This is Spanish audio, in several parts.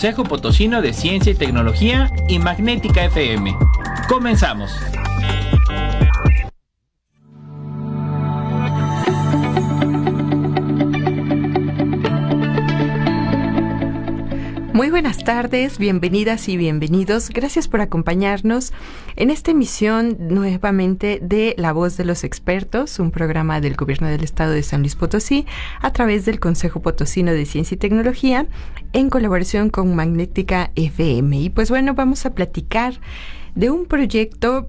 Consejo Potosino de Ciencia y Tecnología y Magnética FM. Comenzamos. Muy buenas tardes, bienvenidas y bienvenidos. Gracias por acompañarnos en esta emisión nuevamente de La Voz de los Expertos, un programa del Gobierno del Estado de San Luis Potosí a través del Consejo Potosino de Ciencia y Tecnología en colaboración con Magnética FM. Y pues bueno, vamos a platicar de un proyecto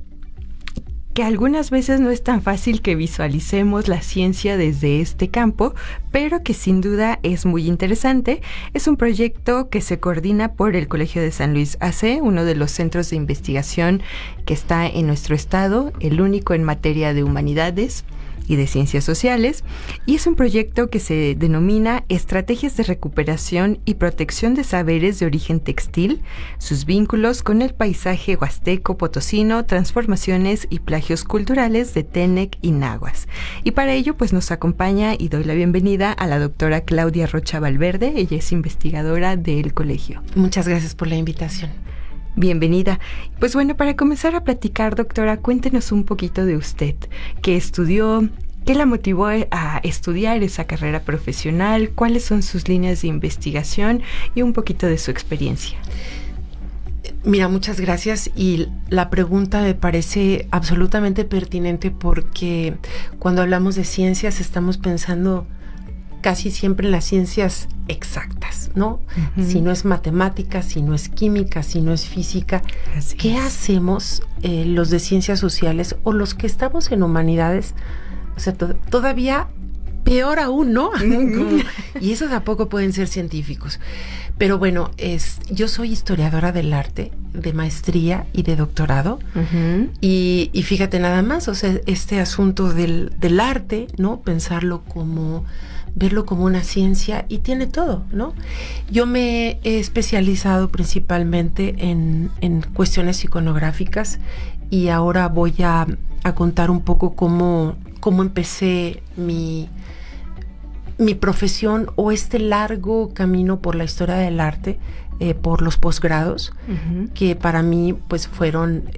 que algunas veces no es tan fácil que visualicemos la ciencia desde este campo, pero que sin duda es muy interesante. Es un proyecto que se coordina por el Colegio de San Luis AC, uno de los centros de investigación que está en nuestro estado, el único en materia de humanidades y de ciencias sociales, y es un proyecto que se denomina Estrategias de Recuperación y Protección de Saberes de Origen Textil, sus vínculos con el paisaje huasteco potosino, transformaciones y plagios culturales de Tenec y Nahuas. Y para ello pues nos acompaña y doy la bienvenida a la doctora Claudia Rocha Valverde. Ella es investigadora del colegio. Muchas gracias por la invitación. Bienvenida. Pues bueno, para comenzar a platicar, doctora, cuéntenos un poquito de usted. ¿Qué estudió? ¿Qué la motivó a estudiar esa carrera profesional? ¿Cuáles son sus líneas de investigación? Y un poquito de su experiencia. Mira, muchas gracias. Y la pregunta me parece absolutamente pertinente porque cuando hablamos de ciencias estamos pensando casi siempre en las ciencias exactas, ¿no? Uh-huh. Si no es matemática, si no es química, si no es física, ¿qué hacemos los de ciencias sociales o los que estamos en humanidades? O sea, todavía peor aún, ¿no? Uh-huh. Y esos tampoco pueden ser científicos. Pero bueno, yo soy historiadora del arte, de maestría y de doctorado. Uh-huh. Y fíjate nada más, o sea, este asunto del arte, ¿no? Verlo como una ciencia y tiene todo, ¿no? Yo me he especializado principalmente en cuestiones iconográficas y ahora voy a contar un poco cómo empecé mi profesión o este largo camino por la historia del arte, por los posgrados, uh-huh, que para mí pues fueron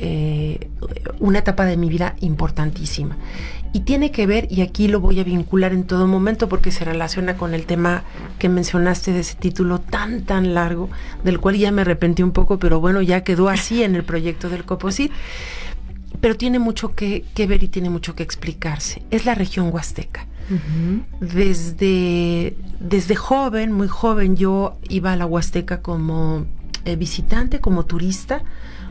una etapa de mi vida importantísima. Y tiene que ver, y aquí lo voy a vincular en todo momento porque se relaciona con el tema que mencionaste de ese título tan largo, del cual ya me arrepentí un poco, pero bueno, ya quedó así en el proyecto del COPOSIT. Pero tiene mucho que ver y tiene mucho que explicarse. Es la región huasteca. Uh-huh. Desde joven, muy joven, yo iba a la Huasteca como visitante, como turista.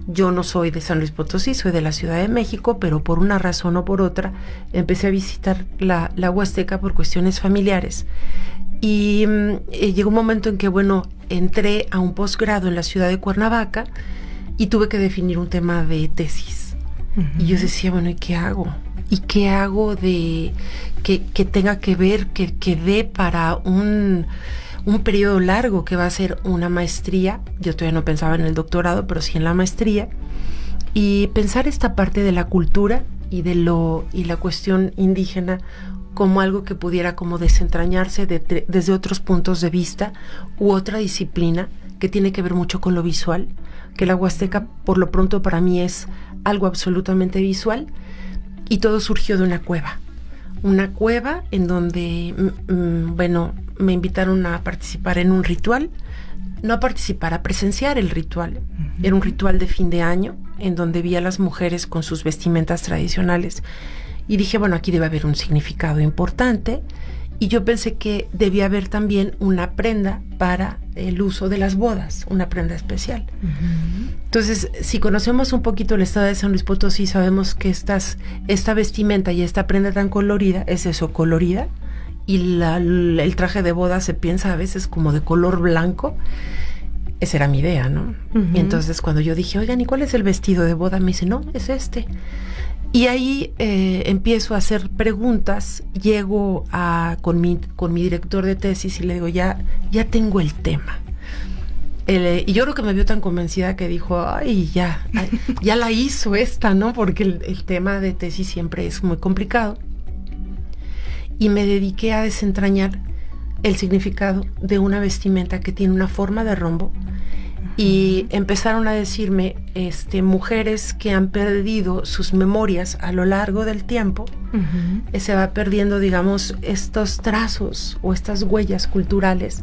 Yo no soy de San Luis Potosí, soy de la Ciudad de México, pero por una razón o por otra empecé a visitar la Huasteca por cuestiones familiares. Y llegó un momento en que, bueno, entré a un posgrado en la ciudad de Cuernavaca y tuve que definir un tema de tesis. Uh-huh. Y yo decía, bueno, ¿y qué hago? ¿Y qué hago de que tenga que ver, que dé para un periodo largo que va a ser una maestría? Yo todavía no pensaba en el doctorado, pero sí en la maestría. Y pensar esta parte de la cultura y la cuestión indígena como algo que pudiera como desentrañarse desde otros puntos de vista u otra disciplina que tiene que ver mucho con lo visual, que la Huasteca por lo pronto para mí es algo absolutamente visual, y todo surgió de una cueva en donde, bueno, me invitaron a participar en un ritual, no a participar, a presenciar el ritual. Uh-huh. Era un ritual de fin de año en donde vi a las mujeres con sus vestimentas tradicionales y dije, bueno, aquí debe haber un significado importante, y yo pensé que debía haber también una prenda para el uso de las bodas, una prenda especial. Uh-huh. Entonces, si conocemos un poquito el estado de San Luis Potosí, sabemos que esta vestimenta y esta prenda tan colorida es eso, colorida, y el traje de boda se piensa a veces como de color blanco. Esa era mi idea, ¿no? Uh-huh. Y entonces cuando yo dije, oigan, ¿y cuál es el vestido de boda? Me dice, no, es este. Y ahí empiezo a hacer preguntas, llego con mi director de tesis y le digo, ya tengo el tema. Y yo creo que me vio tan convencida que dijo, ay, ya la hizo esta, ¿no? Porque el tema de tesis siempre es muy complicado. Y me dediqué a desentrañar el significado de una vestimenta que tiene una forma de rombo Y empezaron a decirme mujeres que han perdido sus memorias a lo largo del tiempo. Se va perdiendo, digamos, estos trazos o estas huellas culturales,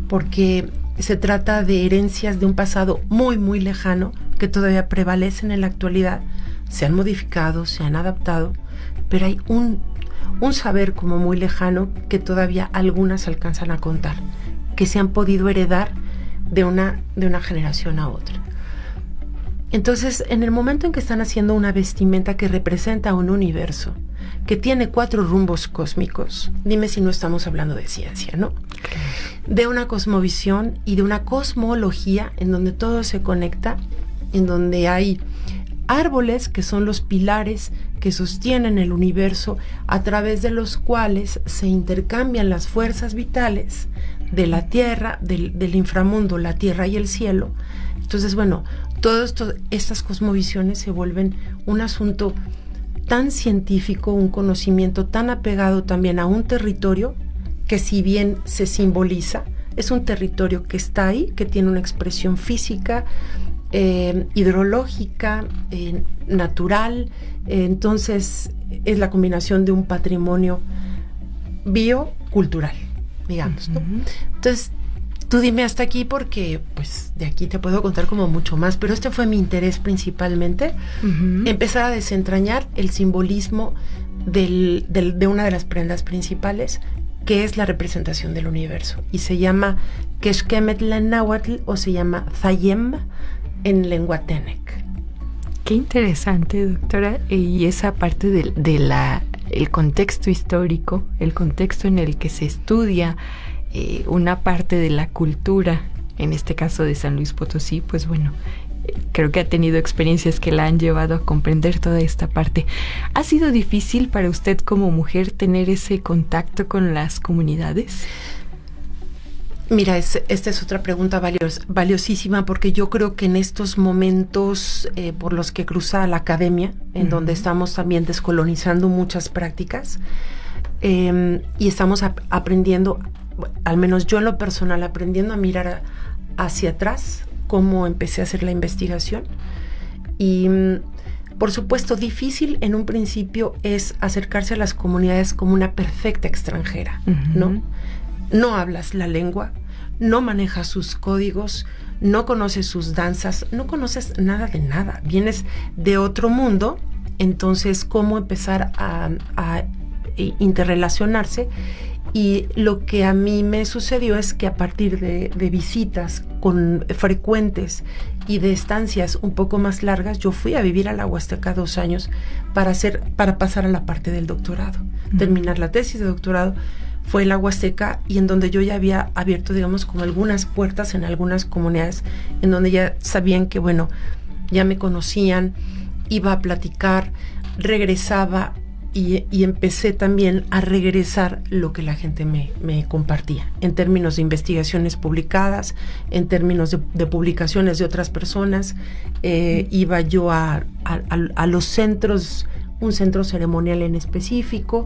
porque se trata de herencias de un pasado muy, muy lejano que todavía prevalecen en la actualidad. Se han modificado, se han adaptado, pero hay un saber como muy lejano que todavía algunas alcanzan a contar, que se han podido heredar de una generación a otra. Entonces, en el momento en que están haciendo una vestimenta que representa un universo, que tiene 4 rumbos cósmicos, dime si no estamos hablando de ciencia, ¿no? De una cosmovisión y de una cosmología en donde todo se conecta, en donde hay árboles que son los pilares que sostienen el universo, a través de los cuales se intercambian las fuerzas vitales de la tierra, del inframundo, la tierra y el cielo. Entonces, bueno, todas estas cosmovisiones se vuelven un asunto tan científico, un conocimiento tan apegado también a un territorio que, si bien se simboliza, es un territorio que está ahí, que tiene una expresión física, hidrológica, natural. Entonces es la combinación de un patrimonio biocultural, digamos, ¿no? Entonces, tú dime hasta aquí, porque pues de aquí te puedo contar como mucho más, pero este fue mi interés principalmente, empezar a desentrañar el simbolismo de una de las prendas principales, que es la representación del universo, y se llama Kexkemetl en náhuatl, o se llama Zayem en lengua tenec. Qué interesante, doctora, y esa parte el contexto histórico, el contexto en el que se estudia una parte de la cultura, en este caso de San Luis Potosí, pues bueno, creo que ha tenido experiencias que la han llevado a comprender toda esta parte. ¿Ha sido difícil para usted como mujer tener ese contacto con las comunidades? Mira, esta es otra pregunta valiosísima, porque yo creo que en estos momentos por los que cruza la academia, en donde estamos también descolonizando muchas prácticas, y estamos aprendiendo, al menos yo en lo personal, aprendiendo a mirar hacia atrás, cómo empecé a hacer la investigación. Y por supuesto, difícil en un principio es acercarse a las comunidades como una perfecta extranjera, ¿no? No hablas la lengua, no manejas sus códigos, no conoces sus danzas, no conoces nada de nada, vienes de otro mundo. Entonces, ¿cómo empezar a interrelacionarse? Y lo que a mí me sucedió es que a partir de visitas frecuentes y de estancias un poco más largas, yo fui a vivir a la Huasteca 2 años para pasar a la parte del doctorado, terminar la tesis de doctorado. Fue en la Huasteca, y en donde yo ya había abierto, digamos, como algunas puertas en algunas comunidades, en donde ya sabían que, bueno, ya me conocían, iba a platicar, regresaba, y empecé también a regresar lo que la gente me compartía, en términos de investigaciones publicadas, en términos de publicaciones de otras personas. Iba yo a los centros, un centro ceremonial en específico,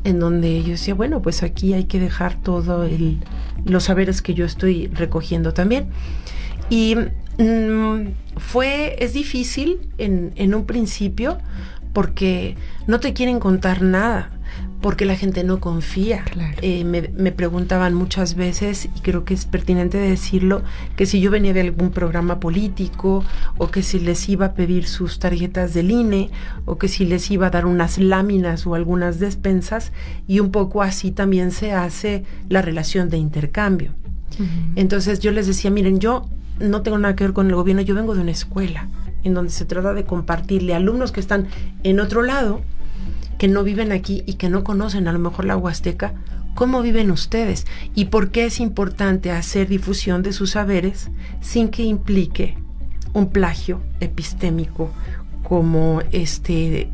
en donde yo decía, bueno, pues aquí hay que dejar todo los saberes que yo estoy recogiendo también. Y es difícil en un principio, porque no te quieren contar nada, porque la gente no confía. Claro. Me preguntaban muchas veces, y creo que es pertinente decirlo, que si yo venía de algún programa político, o que si les iba a pedir sus tarjetas del INE, o que si les iba a dar unas láminas o algunas despensas, y un poco así también se hace la relación de intercambio. Entonces yo les decía, miren, yo no tengo nada que ver con el gobierno, yo vengo de una escuela en donde se trata de compartirle a alumnos que están en otro lado, que no viven aquí y que no conocen a lo mejor la Huasteca, cómo viven ustedes y por qué es importante hacer difusión de sus saberes sin que implique un plagio epistémico, como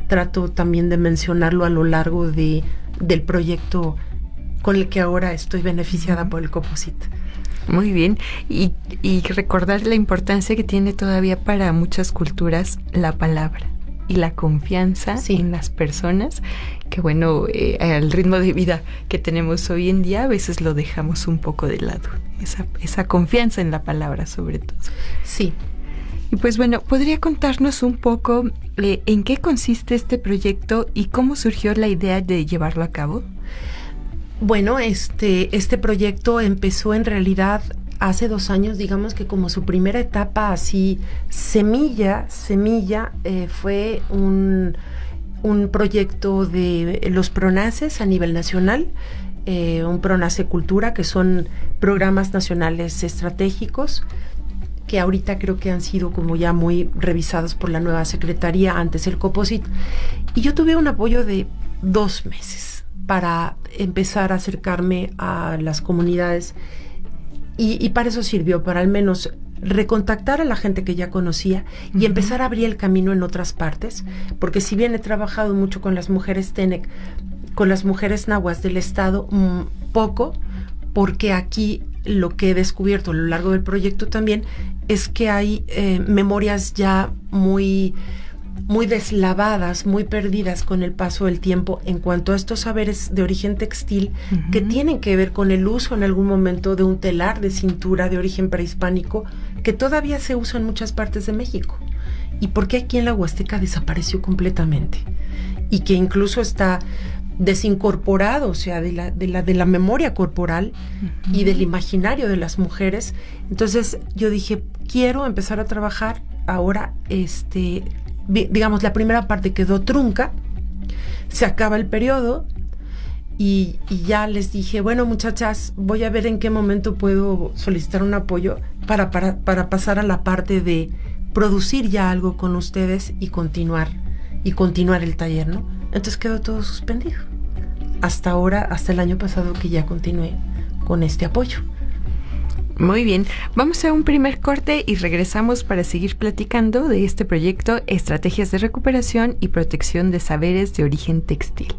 trato también de mencionarlo a lo largo del proyecto con el que ahora estoy beneficiada por el Coposit. Muy bien, y recordar la importancia que tiene todavía para muchas culturas la palabra, y la confianza en las personas, que bueno, al ritmo de vida que tenemos hoy en día a veces lo dejamos un poco de lado, esa confianza en la palabra sobre todo. Sí. Y pues bueno, ¿podría contarnos un poco en qué consiste este proyecto y cómo surgió la idea de llevarlo a cabo? Bueno, este proyecto empezó en realidad hace 2 años, digamos que como su primera etapa así, semilla, fue un proyecto de los PRONACES a nivel nacional, un PRONACE Cultura, que son programas nacionales estratégicos, que ahorita creo que han sido como ya muy revisados por la nueva secretaría, antes el COPOSIT. Y yo tuve un apoyo de 2 meses para empezar a acercarme a las comunidades y para eso sirvió, para al menos recontactar a la gente que ya conocía y empezar a abrir el camino en otras partes, porque si bien he trabajado mucho con las mujeres TENEC, con las mujeres nahuas del estado, poco, porque aquí lo que he descubierto a lo largo del proyecto también es que hay memorias ya muy deslavadas, muy perdidas con el paso del tiempo en cuanto a estos saberes de origen textil que tienen que ver con el uso en algún momento de un telar de cintura de origen prehispánico que todavía se usa en muchas partes de México, y porque aquí en la Huasteca desapareció completamente y que incluso está desincorporado, o sea, de la memoria corporal y del imaginario de las mujeres. Entonces yo dije, quiero empezar a trabajar ahora, digamos, la primera parte quedó trunca, se acaba el periodo y ya les dije, bueno, muchachas, voy a ver en qué momento puedo solicitar un apoyo para pasar a la parte de producir ya algo con ustedes y continuar el taller, ¿no? Entonces quedó todo suspendido. Hasta ahora, hasta el año pasado que ya continué con este apoyo. Muy bien, vamos a un primer corte y regresamos para seguir platicando de este proyecto Estrategias de Recuperación y Protección de Saberes de Origen Textil.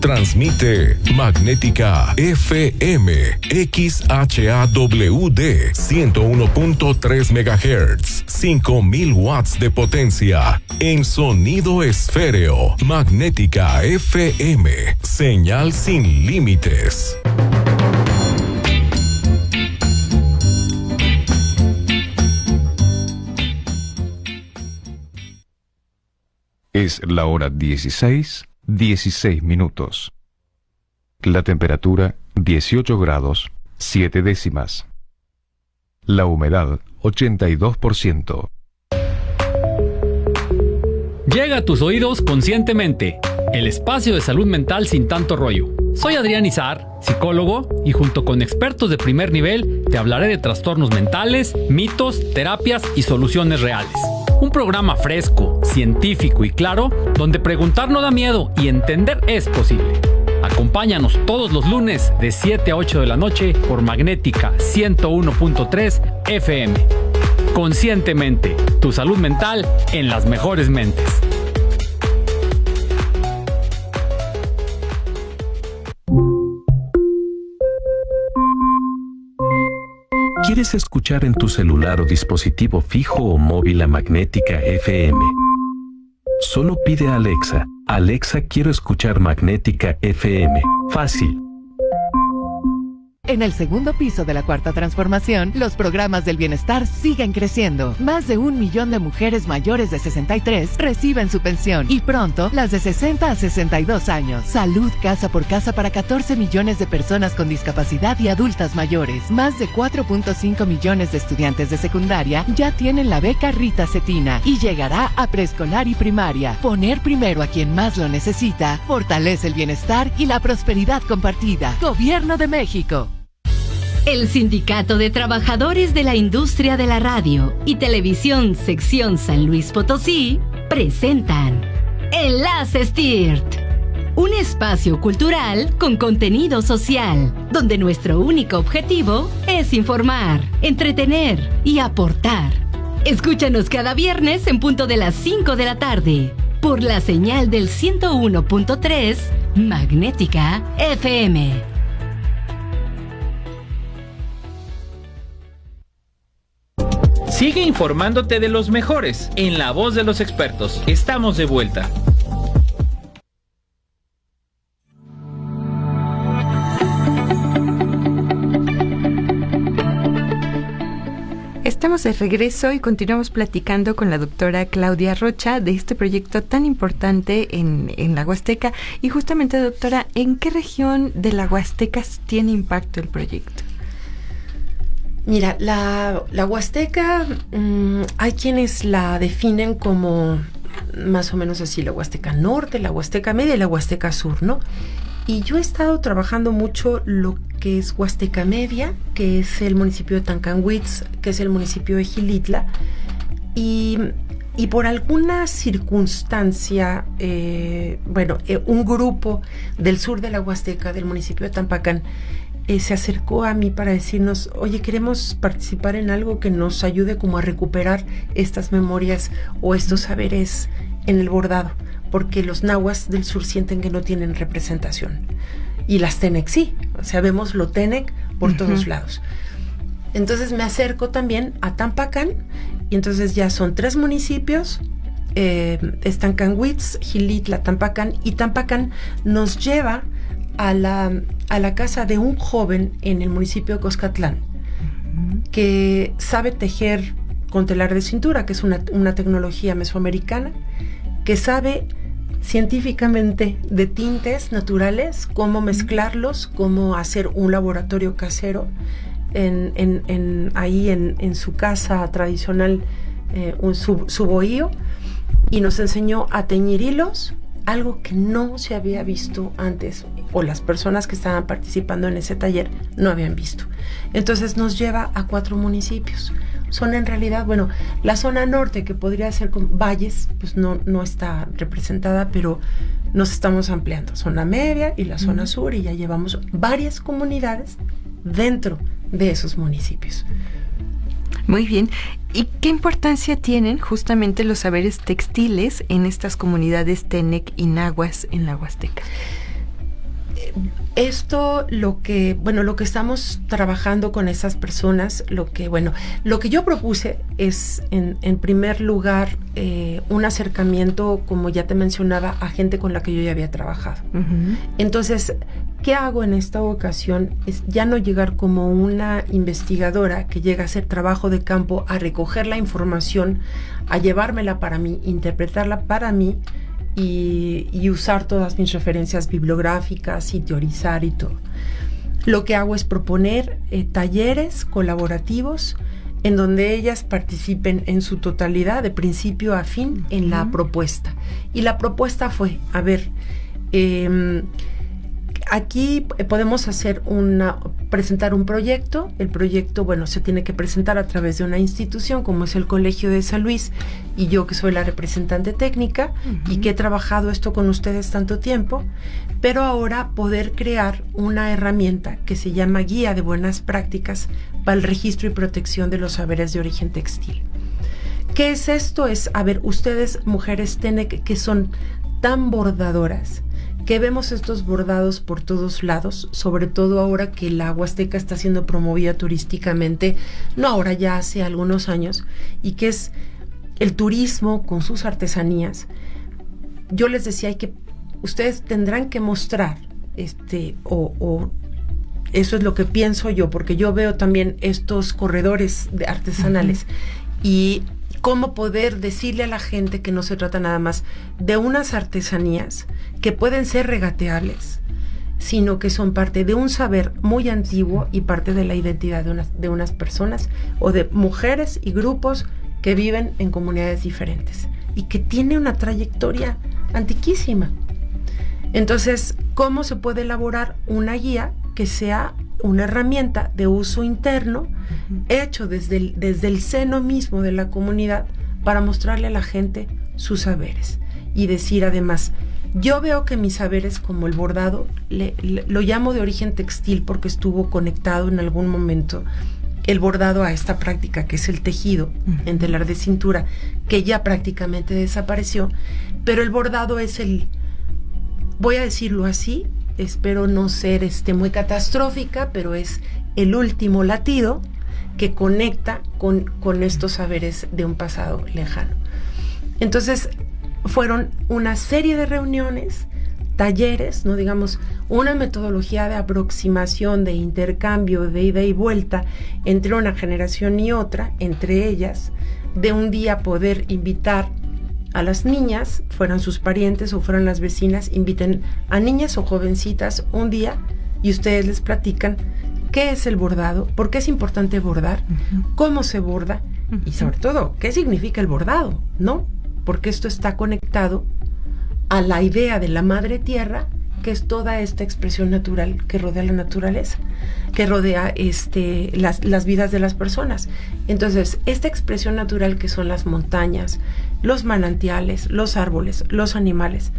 Transmite Magnética FM XHAWD 101.3 MHz, 5000 watts de potencia en sonido esféreo. Magnética FM, señal sin límites. Es la hora 16:16 minutos. La temperatura 18 grados 7 décimas. La humedad 82%. Llega a tus oídos Conscientemente, el espacio de salud mental sin tanto rollo. Soy Adrián Izar, psicólogo, y junto con expertos de primer nivel te hablaré de trastornos mentales, mitos, terapias y soluciones reales. Un programa fresco, científico y claro, donde preguntar no da miedo y entender es posible. Acompáñanos todos los lunes de 7 a 8 de la noche por Magnética 101.3 FM. Conscientemente, tu salud mental en las mejores mentes. ¿Quieres escuchar en tu celular o dispositivo fijo o móvil a Magnética FM? Solo pide a Alexa: Alexa, quiero escuchar Magnética FM. Fácil. En el segundo piso de la Cuarta Transformación, los programas del bienestar siguen creciendo. Más de 1 millón de mujeres mayores de 63 reciben su pensión y pronto las de 60 a 62 años. Salud casa por casa para 14 millones de personas con discapacidad y adultas mayores. Más de 4.5 millones de estudiantes de secundaria ya tienen la beca Rita Cetina y llegará a preescolar y primaria. Poner primero a quien más lo necesita fortalece el bienestar y la prosperidad compartida. Gobierno de México. El Sindicato de Trabajadores de la Industria de la Radio y Televisión Sección San Luis Potosí presentan Enlaces TIRT, un espacio cultural con contenido social, donde nuestro único objetivo es informar, entretener y aportar. Escúchanos cada viernes en punto de las 5 de la tarde. por la señal del 101.3 Magnética FM. Sigue informándote de los mejores en La Voz de los Expertos. Estamos de vuelta. Estamos de regreso y continuamos platicando con la doctora Claudia Rocha de este proyecto tan importante en la Huasteca. Y justamente, doctora, ¿en qué región de la Huasteca tiene impacto el proyecto? Mira, la Huasteca, hay quienes la definen como más o menos así, la Huasteca Norte, la Huasteca Media y la Huasteca Sur, ¿no? Y yo he estado trabajando mucho lo que es Huasteca Media, que es el municipio de Tancanwitz, que es el municipio de Xilitla, y por alguna circunstancia, un grupo del sur de la Huasteca, del municipio de Tampacán, se acercó a mí para decirnos, oye, queremos participar en algo que nos ayude como a recuperar estas memorias o estos saberes en el bordado, porque los nahuas del sur sienten que no tienen representación. Y las Tenec sí, o sea, vemos lo Tenec por todos lados. Entonces me acerco también a Tampacán, y entonces ya son 3 municipios, Tancanwitz, Xilitla, Tampacán, y Tampacán nos lleva a la casa de un joven en el municipio de Coscatlán, que sabe tejer con telar de cintura, que es una tecnología mesoamericana, que sabe científicamente de tintes naturales, cómo mezclarlos, cómo hacer un laboratorio casero ahí en su casa tradicional, su bohío, y nos enseñó a teñir hilos, algo que no se había visto antes, o las personas que estaban participando en ese taller no habían visto. Entonces nos lleva a 4 municipios. Son en realidad, la zona norte, que podría ser con valles, pues no está representada, pero nos estamos ampliando. Zona media y la zona sur, y ya llevamos varias comunidades dentro de esos municipios. Muy bien. ¿Y qué importancia tienen justamente los saberes textiles en estas comunidades Tenec y nahuas en la Huasteca? Esto, lo que estamos trabajando con esas personas, lo que yo propuse es, en primer lugar, un acercamiento, como ya te mencionaba, a gente con la que yo ya había trabajado. Entonces, ¿qué hago en esta ocasión? Es ya no llegar como una investigadora que llega a hacer trabajo de campo, a recoger la información, a llevármela para mí, interpretarla para mí, y usar todas mis referencias bibliográficas y teorizar y todo. Lo que hago es proponer talleres colaborativos en donde ellas participen en su totalidad, de principio a fin, en la propuesta. Y la propuesta fue, aquí podemos presentar un proyecto. El proyecto, se tiene que presentar a través de una institución, como es el Colegio de San Luis, y yo, que soy la representante técnica, y que he trabajado esto con ustedes tanto tiempo, pero ahora poder crear una herramienta que se llama Guía de Buenas Prácticas para el Registro y Protección de los Saberes de Origen Textil. ¿Qué es esto? Es, ustedes, mujeres Tenec, que son tan bordadoras, que vemos estos bordados por todos lados, sobre todo ahora que la Huasteca está siendo promovida turísticamente, no ahora, ya hace algunos años, y que es el turismo con sus artesanías. Yo les decía, ustedes tendrán que mostrar, o eso es lo que pienso yo, porque yo veo también estos corredores artesanales, y cómo poder decirle a la gente que no se trata nada más de unas artesanías que pueden ser regateables, sino que son parte de un saber muy antiguo y parte de la identidad de unas personas, o de mujeres y grupos que viven en comunidades diferentes y que tiene una trayectoria antiquísima. Entonces, ¿cómo se puede elaborar una guía que sea una herramienta de uso interno, hecho desde el seno mismo de la comunidad, para mostrarle a la gente sus saberes? Y decir además, yo veo que mis saberes, como el bordado, lo llamo de origen textil porque estuvo conectado en algún momento el bordado a esta práctica que es el tejido en telar de cintura, que ya prácticamente desapareció, pero el bordado es voy a decirlo así, espero no ser muy catastrófica, pero es el último latido que conecta con estos saberes de un pasado lejano. Entonces, fueron una serie de reuniones, talleres, no digamos, una metodología de aproximación, de intercambio, de ida y vuelta entre una generación y otra, entre ellas, de un día poder invitar a las niñas, fueran sus parientes o fueran las vecinas, inviten a niñas o jovencitas un día y ustedes les platican qué es el bordado, por qué es importante bordar, cómo se borda y sobre todo, qué significa el bordado, ¿no? Porque esto está conectado a la idea de la madre tierra, que es toda esta expresión natural que rodea la naturaleza, que rodea las vidas de las personas. Entonces, esta expresión natural que son las montañas, los manantiales, los árboles, los animales,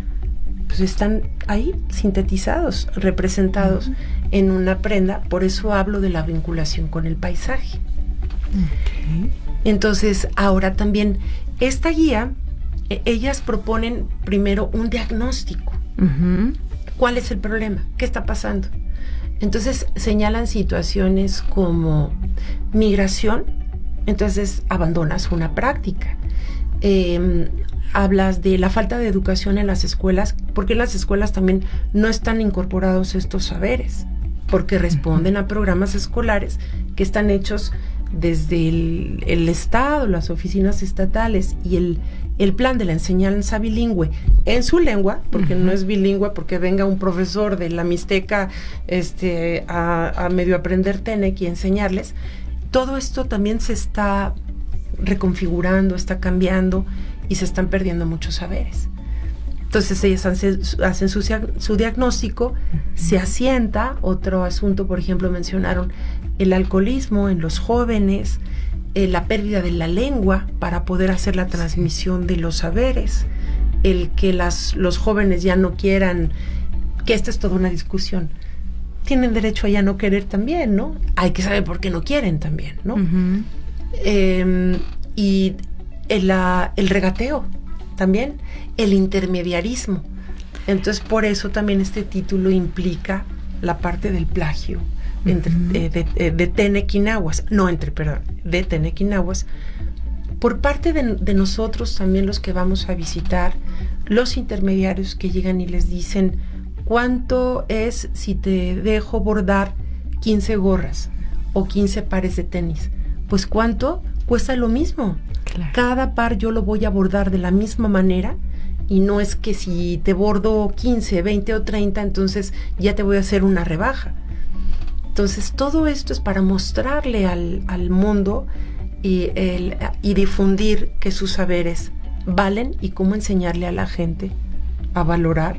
pues están ahí sintetizados, representados en una prenda. Por eso hablo de la vinculación con el paisaje. Entonces, ahora también esta guía, ellas proponen primero un diagnóstico. ¿Cuál es el problema? ¿Qué está pasando? Entonces señalan situaciones como migración, entonces abandonas una práctica. Hablas de la falta de educación en las escuelas, porque en las escuelas también no están incorporados estos saberes, porque responden a programas escolares que están hechos desde el Estado, las oficinas estatales y el plan de la enseñanza bilingüe en su lengua, porque no es bilingüe porque venga un profesor de la Mixteca a medio aprender Tenec y enseñarles. Todo esto también se está reconfigurando, está cambiando y se están perdiendo muchos saberes. Entonces ellas hacen su diagnóstico, se asienta. Otro asunto, por ejemplo, mencionaron el alcoholismo en los jóvenes, la pérdida de la lengua para poder hacer la transmisión de los saberes, el que los jóvenes ya no quieran, que esta es toda una discusión. Tienen derecho a ya no querer también, ¿no? Hay que saber por qué no quieren también, ¿no? Y el regateo también, el intermediarismo. Entonces, por eso también este título implica la parte del plagio de Tenec y Nahuas, de Tenec y Nahuas, por parte de nosotros también, los que vamos a visitar, los intermediarios que llegan y les dicen, ¿cuánto es si te dejo bordar 15 gorras o 15 pares de tenis? Pues ¿cuánto? Cuesta lo mismo. Claro. Cada par yo lo voy a bordar de la misma manera, y no es que si te bordo 15, 20 o 30, entonces ya te voy a hacer una rebaja. Entonces todo esto es para mostrarle al mundo y difundir que sus saberes valen, y cómo enseñarle a la gente a valorar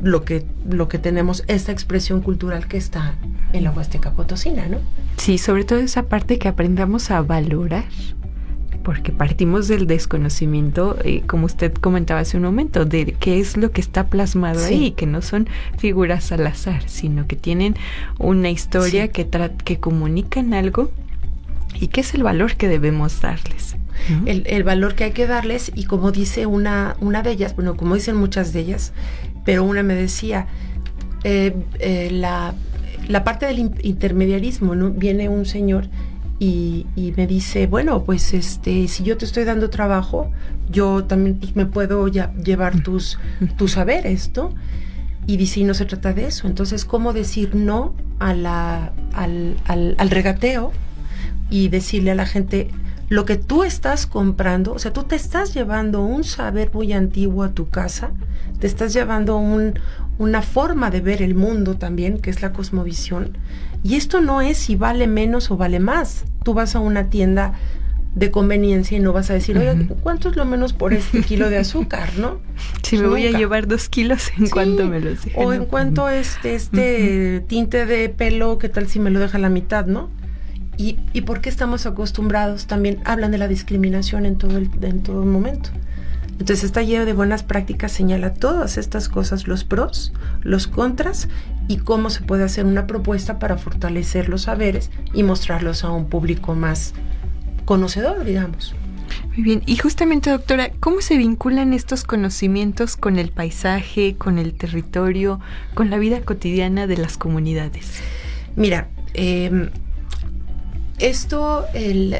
lo que tenemos, esta expresión cultural que está en la Huasteca Potosina, ¿no? Sí, sobre todo esa parte que aprendamos a valorar, porque partimos del desconocimiento, como usted comentaba hace un momento, de qué es lo que está plasmado ahí, que no son figuras al azar, sino que tienen una historia que comunican algo, y qué es el valor que debemos darles. El valor que hay que darles, y como dice una de ellas, bueno, como dicen muchas de ellas, pero una me decía, la parte del intermediarismo, ¿no? Viene un señor y me dice, bueno, pues si yo te estoy dando trabajo, yo también pues, me puedo llevar tus saberes, ¿no? Y dice, y no se trata de eso. Entonces, ¿cómo decir no al regateo y decirle a la gente, lo que tú estás comprando, o sea, tú te estás llevando un saber muy antiguo a tu casa, te estás llevando una forma de ver el mundo también, que es la cosmovisión, y esto no es si vale menos o vale más. Tú vas a una tienda de conveniencia y no vas a decir, oye, ¿cuánto es lo menos por este kilo de azúcar, no? Si me voy a llevar 2 kilos, ¿en cuánto me los dejan? O en cuánto tinte de pelo, ¿qué tal si me lo deja a la mitad, no? ¿Y por qué estamos acostumbrados? También hablan de la discriminación en todo momento. Entonces esta guía de buenas prácticas señala todas estas cosas, los pros, los contras y cómo se puede hacer una propuesta para fortalecer los saberes y mostrarlos a un público más conocedor, digamos. Muy bien, y justamente, doctora, ¿cómo se vinculan estos conocimientos con el paisaje, con el territorio, con la vida cotidiana de las comunidades? Mira,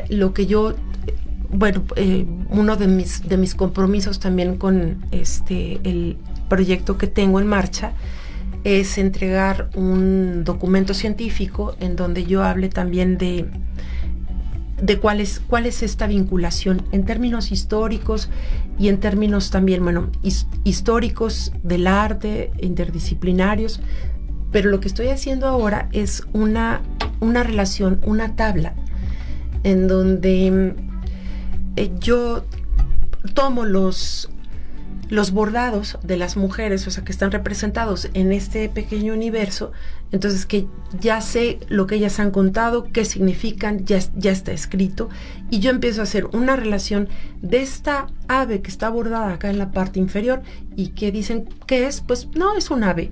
lo que yo, uno de mis compromisos también con el proyecto que tengo en marcha es entregar un documento científico en donde yo hable también de cuál es esta vinculación en términos históricos y en términos también, históricos del arte, interdisciplinarios, pero lo que estoy haciendo ahora es una relación, una tabla, en donde yo tomo los bordados de las mujeres, o sea, que están representados en este pequeño universo, entonces que ya sé lo que ellas han contado, qué significan, ya está escrito, y yo empiezo a hacer una relación de esta ave que está bordada acá en la parte inferior, y que dicen, ¿qué es? Pues no, es un ave.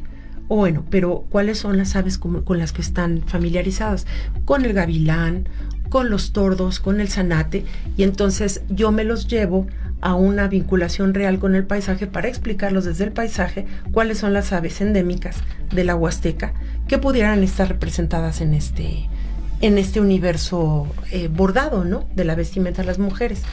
O bueno, pero ¿cuáles son las aves con las que están familiarizadas? Con el gavilán, con los tordos, con el zanate, y entonces yo me los llevo a una vinculación real con el paisaje para explicarlos desde el paisaje cuáles son las aves endémicas de la Huasteca que pudieran estar representadas en este universo bordado, ¿no? De la vestimenta de las mujeres.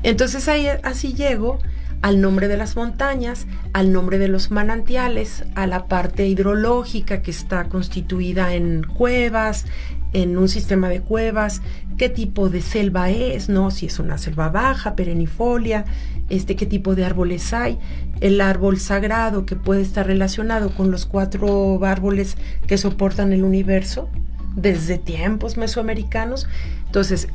Entonces así llego al nombre de las montañas, al nombre de los manantiales, a la parte hidrológica que está constituida en cuevas, en un sistema de cuevas, qué tipo de selva es, ¿no? Si es una selva baja, perennifolia, qué tipo de árboles hay, el árbol sagrado que puede estar relacionado con los 4 árboles que soportan el universo desde tiempos mesoamericanos. Entonces,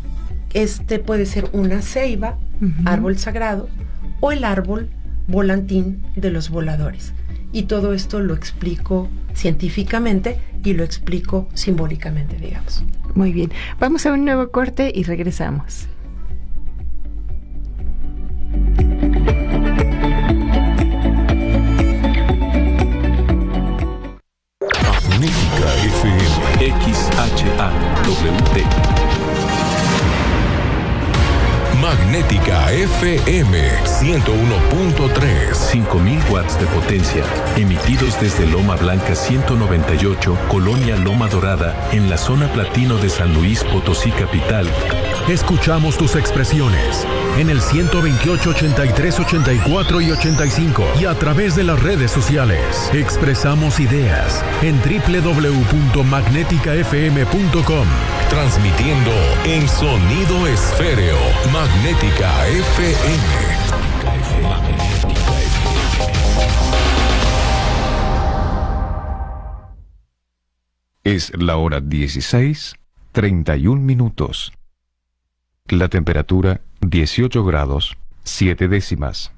puede ser una ceiba, árbol sagrado, o el árbol volantín de los voladores. Y todo esto lo explico científicamente y lo explico simbólicamente, digamos. Muy bien. Vamos a un nuevo corte y regresamos. Magnética FM XHAWT. Magnética FM 101.3. 5000 watts de potencia, emitidos desde Loma Blanca 198, Colonia Loma Dorada, en la zona platino de San Luis Potosí capital. Escuchamos tus expresiones en el 128, 83, 84 y 85 y a través de las redes sociales. Expresamos ideas en www.magneticafm.com. Transmitiendo en sonido esféreo. Magnética FM. Es la hora 16:31 minutos. La temperatura 18 grados 7 décimas.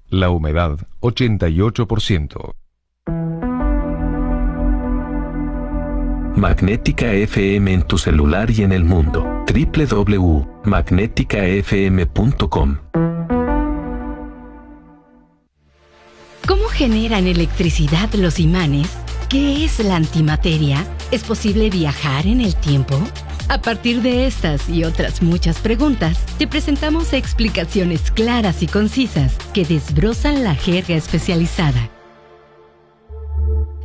La humedad 88%. Magnética FM en tu celular y en el mundo. www.magneticafm.com. ¿Cómo generan electricidad los imanes? ¿Qué es la antimateria? ¿Es posible viajar en el tiempo? A partir de estas y otras muchas preguntas, te presentamos explicaciones claras y concisas que desbrozan la jerga especializada.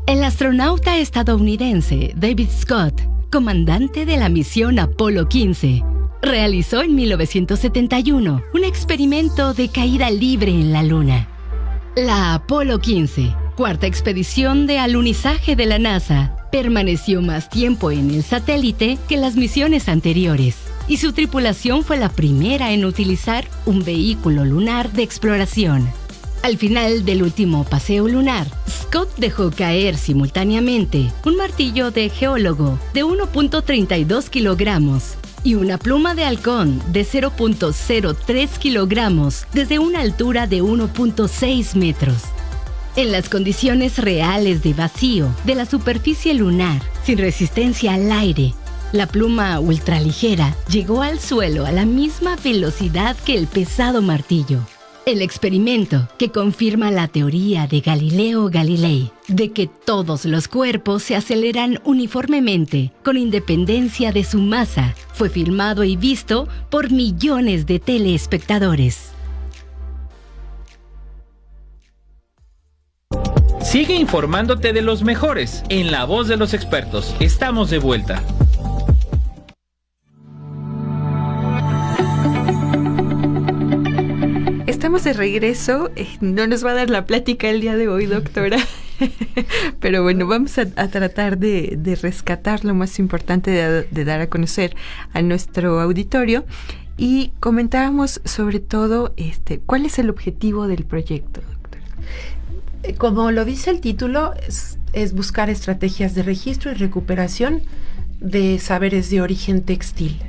El astronauta estadounidense David Scott, comandante de la misión Apolo 15, realizó en 1971 un experimento de caída libre en la Luna. La Apolo 15, cuarta expedición de alunizaje de la NASA, permaneció más tiempo en el satélite que las misiones anteriores, y su tripulación fue la primera en utilizar un vehículo lunar de exploración. Al final del último paseo lunar, Scott dejó caer simultáneamente un martillo de geólogo de 1.32 kilogramos y una pluma de halcón de 0.03 kilogramos desde una altura de 1.6 metros. En las condiciones reales de vacío de la superficie lunar, sin resistencia al aire, la pluma ultraligera llegó al suelo a la misma velocidad que el pesado martillo. El experimento que confirma la teoría de Galileo Galilei de que todos los cuerpos se aceleran uniformemente con independencia de su masa fue filmado y visto por millones de telespectadores. Sigue informándote de los mejores en La Voz de los Expertos. Estamos de vuelta. Estamos de regreso. No nos va a dar la plática el día de hoy, doctora. Pero bueno, vamos a tratar de rescatar lo más importante, de dar a conocer a nuestro auditorio. Y comentábamos sobre todo cuál es el objetivo del proyecto, doctora. Como lo dice el título, es buscar estrategias de registro y recuperación de saberes de origen textil.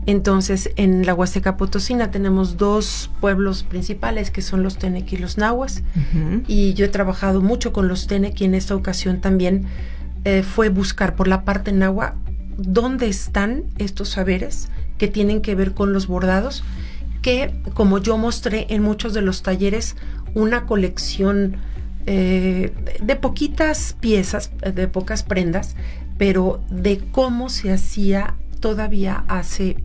Entonces, en la Huasteca Potosina tenemos 2 pueblos principales, que son los Tenec y los Nahuas. Uh-huh. Y yo he trabajado mucho con los Tenec, y en esta ocasión también fue buscar por la parte nahua dónde están estos saberes que tienen que ver con los bordados, que, como yo mostré en muchos de los talleres, una colección de poquitas piezas, de pocas prendas, pero de cómo se hacía todavía hace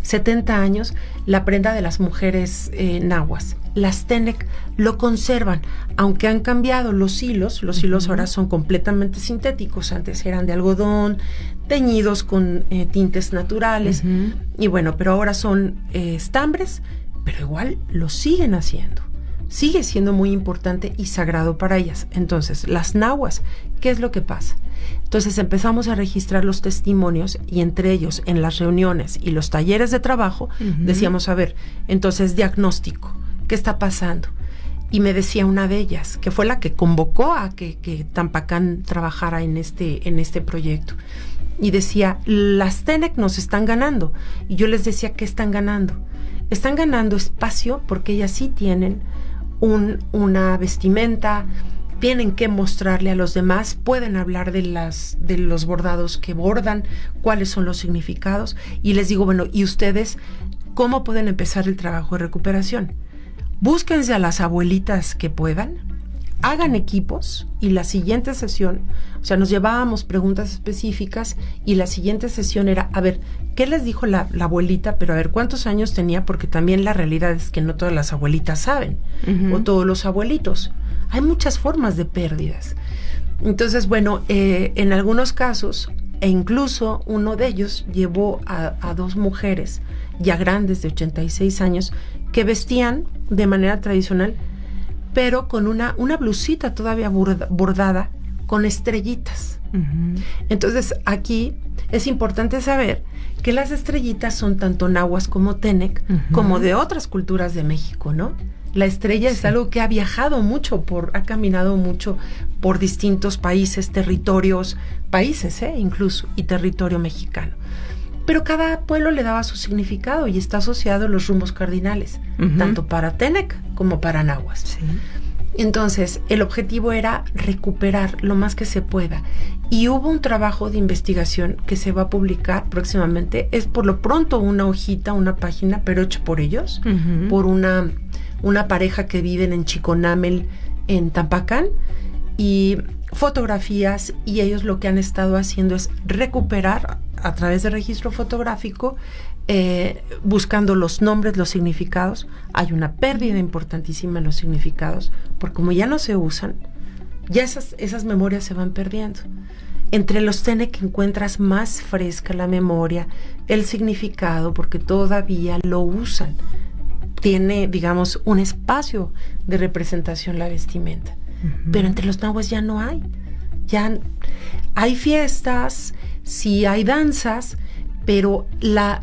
70 años la prenda de las mujeres nahuas. Las Tenec lo conservan, aunque han cambiado los hilos. Los hilos ahora son completamente sintéticos. Antes eran de algodón, teñidos con tintes naturales. Y bueno, pero ahora son estambres, pero igual lo siguen haciendo. Sigue siendo muy importante y sagrado para ellas. Entonces, las nahuas, ¿qué es lo que pasa? Entonces empezamos a registrar los testimonios, y entre ellos, en las reuniones y los talleres de trabajo, decíamos, a ver, entonces, diagnóstico, ¿qué está pasando? Y me decía una de ellas, que fue la que convocó a que Tampacán trabajara en este proyecto, y decía, las Tenec nos están ganando. Y yo les decía, ¿qué están ganando? Están ganando espacio, porque ellas sí tienen una vestimenta, tienen que mostrarle a los demás, pueden hablar de los bordados que bordan, cuáles son los significados. Y les digo, bueno, ¿y ustedes cómo pueden empezar el trabajo de recuperación? Búsquense a las abuelitas que puedan, hagan equipos, y la siguiente sesión, o sea, nos llevábamos preguntas específicas, y la siguiente sesión era, a ver, ¿qué les dijo la abuelita? Pero a ver, ¿cuántos años tenía? Porque también la realidad es que no todas las abuelitas saben, o todos los abuelitos. Hay muchas formas de pérdidas. Entonces, bueno, en algunos casos, e incluso uno de ellos llevó a 2 mujeres ya grandes de 86 años que vestían de manera tradicional, pero con una blusita todavía bordada con estrellitas. Entonces, aquí es importante saber que las estrellitas son tanto nahuas como Tenec, como de otras culturas de México, ¿no? La estrella es algo que ha viajado mucho, ha caminado mucho por distintos países, incluso, y territorio mexicano. Pero cada pueblo le daba su significado, y está asociado a los rumbos cardinales, tanto para Tenec como para nahuas. Sí. Entonces, el objetivo era recuperar lo más que se pueda. Y hubo un trabajo de investigación que se va a publicar próximamente. Es por lo pronto una hojita, una página, pero hecho por ellos, por una pareja que viven en Chiconamel, en Tampacán, y fotografías, y ellos lo que han estado haciendo es recuperar a través de registro fotográfico, buscando los nombres, los significados. Hay una pérdida importantísima en los significados, porque como ya no se usan, ya esas memorias se van perdiendo. Entre los Tenec encuentras más fresca la memoria, el significado, porque todavía lo usan. Tiene, digamos, un espacio de representación la vestimenta. Pero entre los nahuas ya no hay. Ya hay fiestas, sí hay danzas, pero la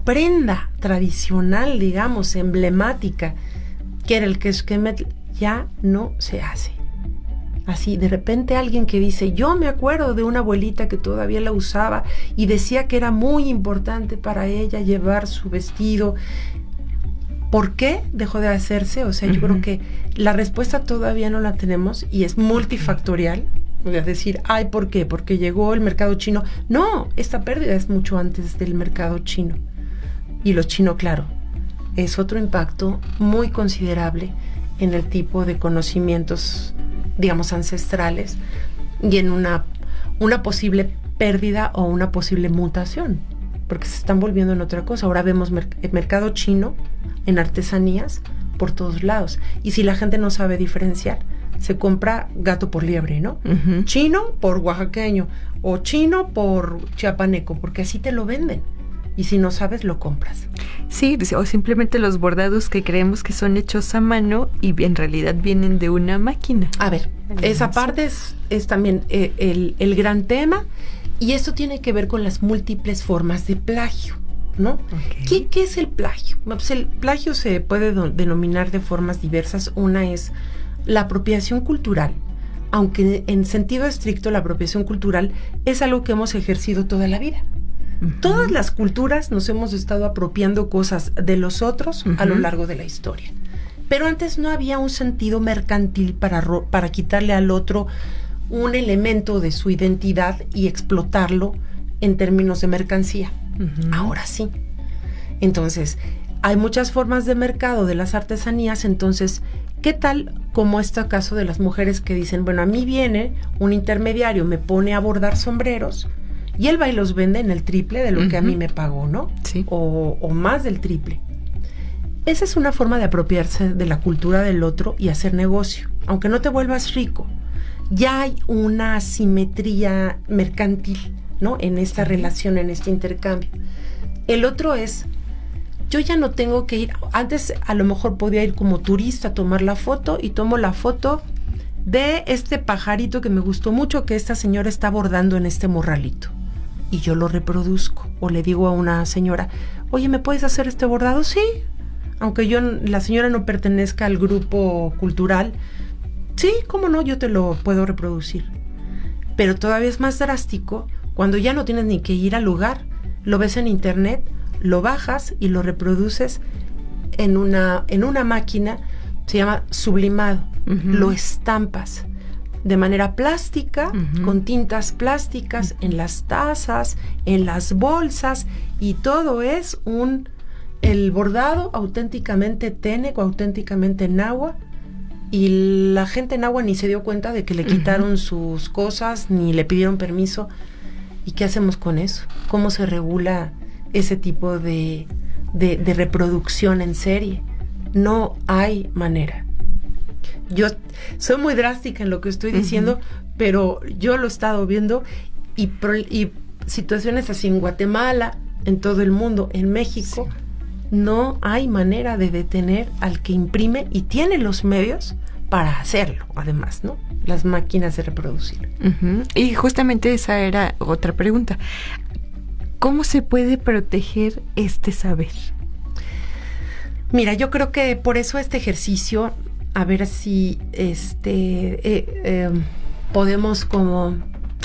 prenda tradicional, digamos, emblemática, que era el quesquemetl, ya no se hace. Así, de repente alguien que dice, yo me acuerdo de una abuelita que todavía la usaba y decía que era muy importante para ella llevar su vestido. ¿Por qué dejó de hacerse? O sea, yo creo que la respuesta todavía no la tenemos, y es multifactorial. O sea, decir, ay, ¿por qué? Porque llegó el mercado chino. No, esta pérdida es mucho antes del mercado chino. Y lo chino, claro, es otro impacto muy considerable en el tipo de conocimientos, digamos, ancestrales y en una posible pérdida o una posible mutación, porque se están volviendo en otra cosa. Ahora vemos el mercado chino en artesanías por todos lados, y si la gente no sabe diferenciar, se compra gato por liebre, ¿no? Uh-huh. Chino por oaxaqueño o chino por chiapaneco, porque así te lo venden. Y si no sabes, lo compras. Sí, o simplemente los bordados que creemos que son hechos a mano y en realidad vienen de una máquina. A ver, esa parte es también el gran tema, y esto tiene que ver con las múltiples formas de plagio, ¿no? Okay. ¿Qué es el plagio? Pues el plagio se puede denominar de formas diversas. Una es la apropiación cultural, aunque en sentido estricto la apropiación cultural es algo que hemos ejercido toda la vida. Uh-huh. Todas las culturas nos hemos estado apropiando cosas de los otros a lo largo de la historia. Pero antes no había un sentido mercantil para quitarle al otro un elemento de su identidad y explotarlo en términos de mercancía. Uh-huh. Ahora sí. Entonces, hay muchas formas de mercado de las artesanías. Entonces, ¿qué tal como este caso de las mujeres que dicen, bueno, a mí viene un intermediario, me pone a bordar sombreros, y él va y los vende en el triple de lo que a mí me pagó, ¿no? Sí. O más del triple. Esa es una forma de apropiarse de la cultura del otro y hacer negocio. Aunque no te vuelvas rico, ya hay una asimetría mercantil, ¿no? En esta relación, en este intercambio. El otro es, yo ya no tengo que ir, antes a lo mejor podía ir como turista a tomar la foto, y tomo la foto de este pajarito que me gustó mucho, que esta señora está bordando en este morralito. Y yo lo reproduzco, o le digo a una señora, oye, ¿me puedes hacer este bordado? Sí, aunque la señora no pertenezca al grupo cultural, sí, cómo no, yo te lo puedo reproducir. Pero todavía es más drástico cuando ya no tienes ni que ir al lugar, lo ves en internet, lo bajas y lo reproduces en una máquina, se llama sublimado. Uh-huh. Lo estampas de manera plástica, uh-huh, con tintas plásticas, uh-huh, en las tazas, en las bolsas, y todo es el bordado auténticamente teneco, auténticamente náhuatl, y la gente náhuatl ni se dio cuenta de que le quitaron, uh-huh, sus cosas, ni le pidieron permiso. ¿Y qué hacemos con eso? ¿Cómo se regula ese tipo de reproducción en serie? No hay manera. Yo soy muy drástica en lo que estoy diciendo, uh-huh, pero yo lo he estado viendo, y situaciones así en Guatemala, en todo el mundo, en México, sí. No hay manera de detener al que imprime y tiene los medios para hacerlo, además, ¿no? Las máquinas de reproducir. Uh-huh. Y justamente esa era otra pregunta. ¿Cómo se puede proteger este saber? Mira, yo creo que por eso este ejercicio, a ver si podemos como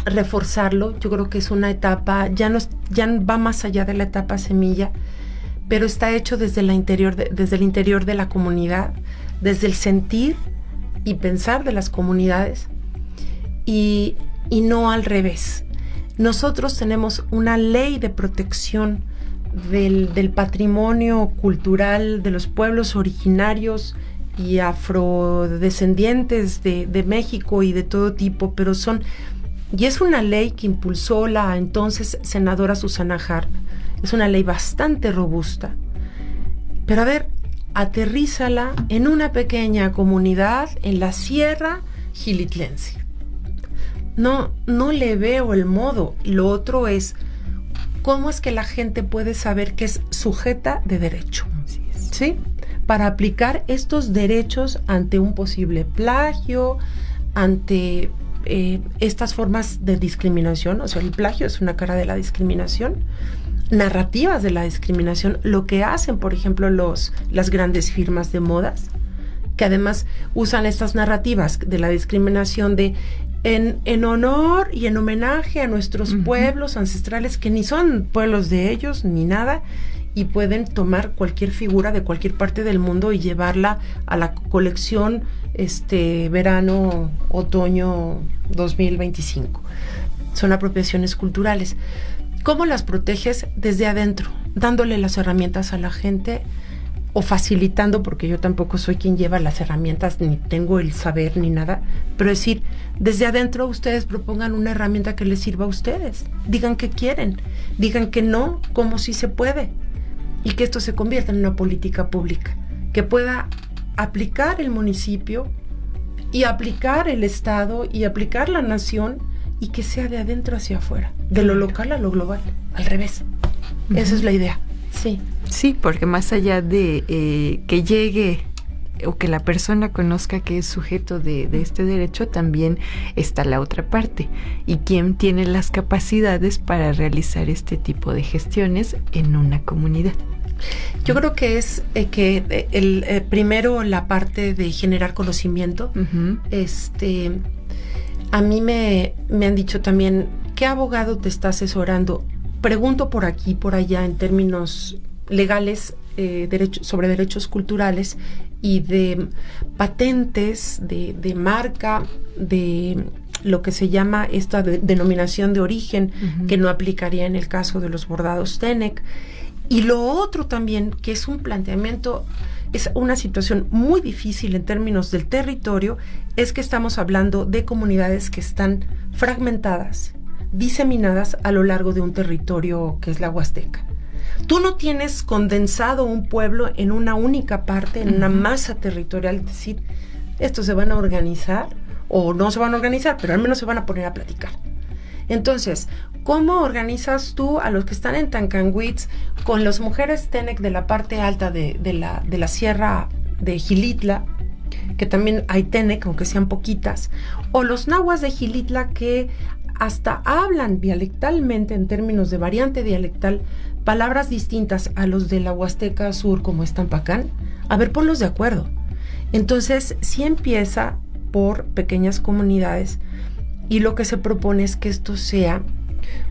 reforzarlo. Yo creo que es una etapa, ya va más allá de la etapa semilla, pero está hecho desde el interior de la comunidad, desde el sentir y pensar de las comunidades, y no al revés. Nosotros tenemos una ley de protección del patrimonio cultural de los pueblos originarios y afrodescendientes de México y de todo tipo, y es una ley que impulsó la entonces senadora Susana Harp. Es una ley bastante robusta, pero a ver, aterrízala en una pequeña comunidad en la Sierra Gilitlense. No le veo el modo. Lo otro es, ¿cómo es que la gente puede saber que es sujeta de derecho? ¿Sí? Para aplicar estos derechos ante un posible plagio, ante estas formas de discriminación. O sea, el plagio es una cara de la discriminación, narrativas de la discriminación, lo que hacen, por ejemplo, las grandes firmas de modas, que además usan estas narrativas de la discriminación en honor y en homenaje a nuestros, uh-huh, pueblos ancestrales, que ni son pueblos de ellos ni nada, y pueden tomar cualquier figura de cualquier parte del mundo y llevarla a la colección verano, otoño 2025. Son apropiaciones culturales. ¿Cómo las proteges? Desde adentro, dándole las herramientas a la gente o facilitando, porque yo tampoco soy quien lleva las herramientas, ni tengo el saber ni nada, pero decir, desde adentro ustedes propongan una herramienta que les sirva a ustedes, digan que quieren, digan que no, como si se puede, y que esto se convierta en una política pública, que pueda aplicar el municipio y aplicar el Estado y aplicar la nación, y que sea de adentro hacia afuera, de lo local a lo global, al revés. Esa es la idea. Sí. Sí, porque más allá de que llegue o que la persona conozca que es sujeto de este derecho, también está la otra parte. Y quién tiene las capacidades para realizar este tipo de gestiones en una comunidad. Yo creo que es primero la parte de generar conocimiento. Uh-huh. A mí me han dicho también, ¿qué abogado te está asesorando? Pregunto por aquí, por allá, en términos legales, sobre derechos culturales y de patentes, de marca, de lo que se llama esta denominación de origen, uh-huh, que no aplicaría en el caso de los bordados TENEC. Y lo otro también, que es un planteamiento, es una situación muy difícil en términos del territorio, es que estamos hablando de comunidades que están fragmentadas, diseminadas a lo largo de un territorio que es la Huasteca. Tú no tienes condensado un pueblo en una única parte, en una masa territorial, es decir, estos se van a organizar, o no se van a organizar, pero al menos se van a poner a platicar. Entonces, ¿cómo organizas tú a los que están en Tancanwitz con las mujeres TENEC de la parte alta de la sierra de Xilitla, que también hay TENEC, aunque sean poquitas, o los nahuas de Xilitla que hasta hablan dialectalmente, en términos de variante dialectal, palabras distintas a los de la Huasteca Sur, como es Tampacán? A ver, ponlos de acuerdo. Entonces, sí empieza por pequeñas comunidades, y lo que se propone es que esto sea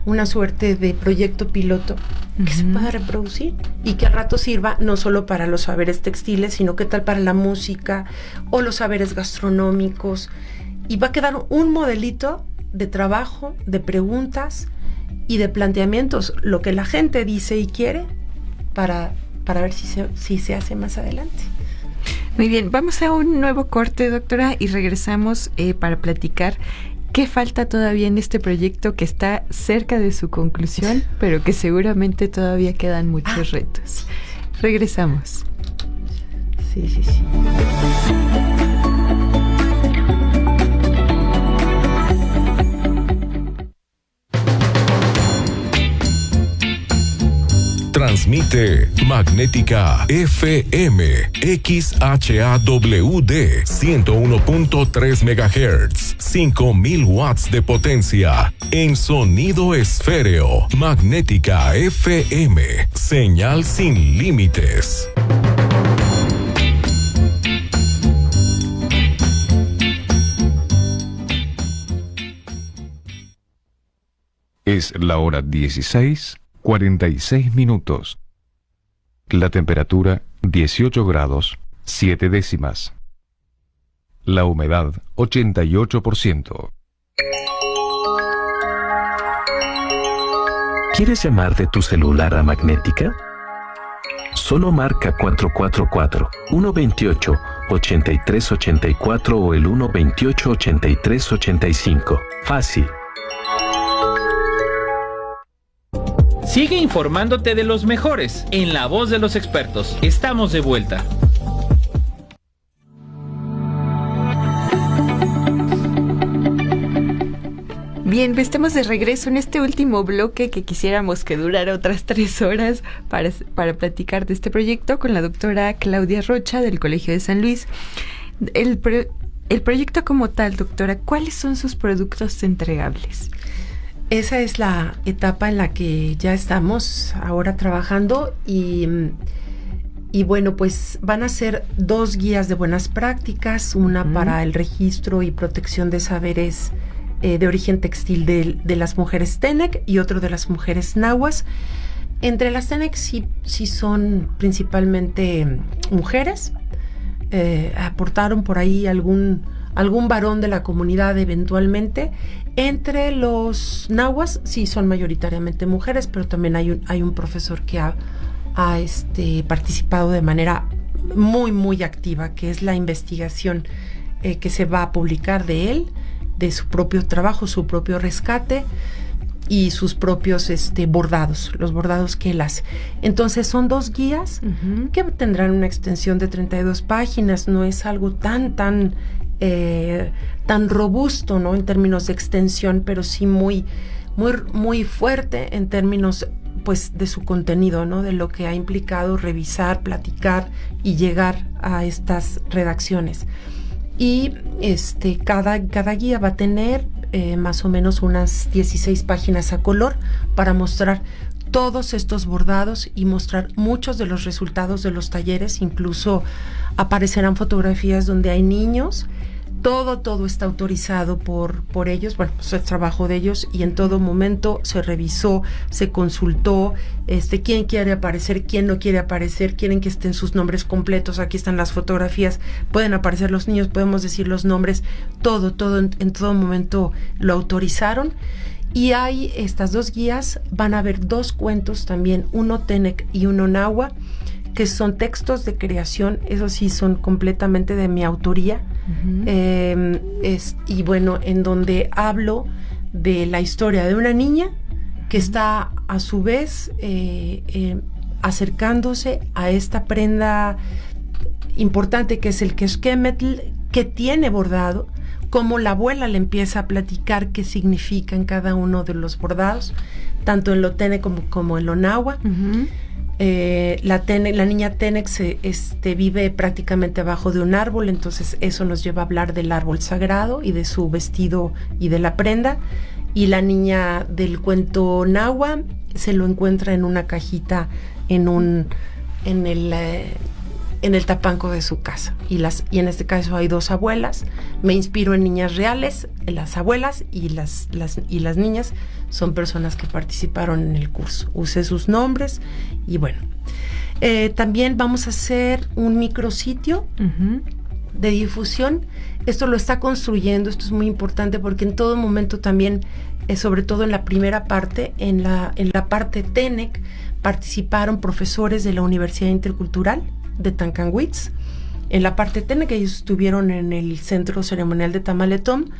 una suerte de proyecto piloto que se pueda reproducir y que al rato sirva no solo para los saberes textiles, sino que tal para la música o los saberes gastronómicos, y va a quedar un modelito de trabajo, de preguntas y de planteamientos, lo que la gente dice y quiere, para ver si se hace más adelante. Muy bien, vamos a un nuevo corte, doctora, y regresamos para platicar qué falta todavía en este proyecto que está cerca de su conclusión, pero que seguramente todavía quedan muchos retos. Regresamos. Sí. Transmite Magnética FM XHAWD 101.3 MHz, 5000 watts de potencia en sonido esféreo. Magnética FM, señal sin límites. Es la hora 16:46 minutos. La temperatura 18 grados 7 décimas. La humedad 88%. ¿Quieres llamar de tu celular a Magnética? Solo marca 444-128-8384 o el 128-8385. Fácil. Sigue informándote de los mejores en La Voz de los Expertos. Estamos de vuelta. Bien, estamos de regreso en este último bloque que quisiéramos que durara otras 3 horas para platicar de este proyecto con la doctora Claudia Rocha del Colegio de San Luis. El proyecto como tal, doctora, ¿cuáles son sus productos entregables? Esa es la etapa en la que ya estamos ahora trabajando y bueno, pues van a ser 2 guías de buenas prácticas, una para el registro y protección de saberes de origen textil de las mujeres TENEC y otro de las mujeres nahuas. Entre las TENEC sí son principalmente mujeres, aportaron por ahí algún varón de la comunidad eventualmente. Entre los nahuas sí son mayoritariamente mujeres, pero también hay un profesor que ha participado de manera muy, muy activa, que es la investigación que se va a publicar de él, de su propio trabajo, su propio rescate y sus propios bordados, los bordados que él hace. Entonces son 2 guías que tendrán una extensión de 32 páginas, no es algo tan robusto, ¿no?, en términos de extensión, pero sí muy, muy, muy fuerte en términos, pues, de su contenido, ¿no?, de lo que ha implicado revisar, platicar y llegar a estas redacciones. Y cada guía va a tener más o menos unas 16 páginas a color para mostrar todos estos bordados y mostrar muchos de los resultados de los talleres. Incluso aparecerán fotografías donde hay niños. Todo está autorizado por ellos, bueno, pues es trabajo de ellos, y en todo momento se revisó, se consultó, quién quiere aparecer, quién no quiere aparecer, quieren que estén sus nombres completos, aquí están las fotografías, pueden aparecer los niños, podemos decir los nombres, todo en todo momento lo autorizaron. Y hay estas 2 guías, van a haber 2 cuentos también, uno Tenec y uno Nahua, que son textos de creación, esos sí son completamente de mi autoría. Y bueno, en donde hablo de la historia de una niña que está a su vez acercándose a esta prenda importante que es el Quexquemetl, que tiene bordado, como la abuela le empieza a platicar qué significa en cada uno de los bordados, tanto en lo Tenec como en lo Nahua. La niña Tenec vive prácticamente abajo de un árbol, entonces eso nos lleva a hablar del árbol sagrado y de su vestido y de la prenda. Y la niña del cuento Nahua se lo encuentra en una cajita en el tapanco de su casa. Y en este caso hay 2 abuelas. Me inspiro en niñas reales, en las abuelas, y las niñas son personas que participaron en el curso. Usé sus nombres y bueno. También vamos a hacer un micrositio de difusión. Esto lo está construyendo, esto es muy importante porque en todo momento también, sobre todo en la primera parte, en la parte Tenec, participaron profesores de la Universidad Intercultural de Tancanwitz. En la parte Tenec, ellos estuvieron en el Centro Ceremonial de Tamaletón,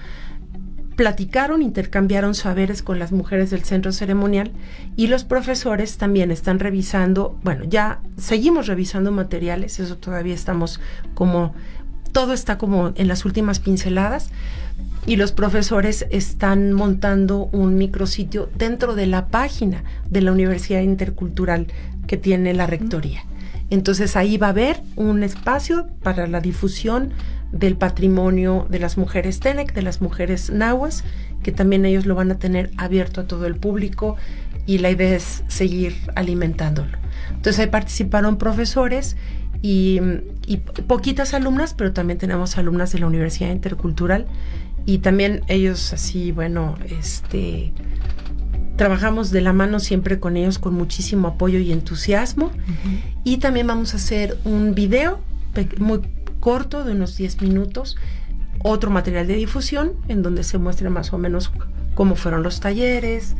platicaron, intercambiaron saberes con las mujeres del centro ceremonial, y los profesores también están revisando, bueno, ya seguimos revisando materiales, eso todavía estamos todo está como en las últimas pinceladas, y los profesores están montando un micrositio dentro de la página de la Universidad Intercultural que tiene la rectoría. Entonces ahí va a haber un espacio para la difusión del patrimonio de las mujeres Tenec, de las mujeres nahuas, que también ellos lo van a tener abierto a todo el público, y la idea es seguir alimentándolo. Entonces ahí participaron profesores y poquitas alumnas, pero también tenemos alumnas de la Universidad Intercultural, y también ellos así, bueno, trabajamos de la mano siempre con ellos con muchísimo apoyo y entusiasmo. Y también vamos a hacer un video muy corto de unos 10 minutos, otro material de difusión en donde se muestra más o menos cómo fueron los talleres,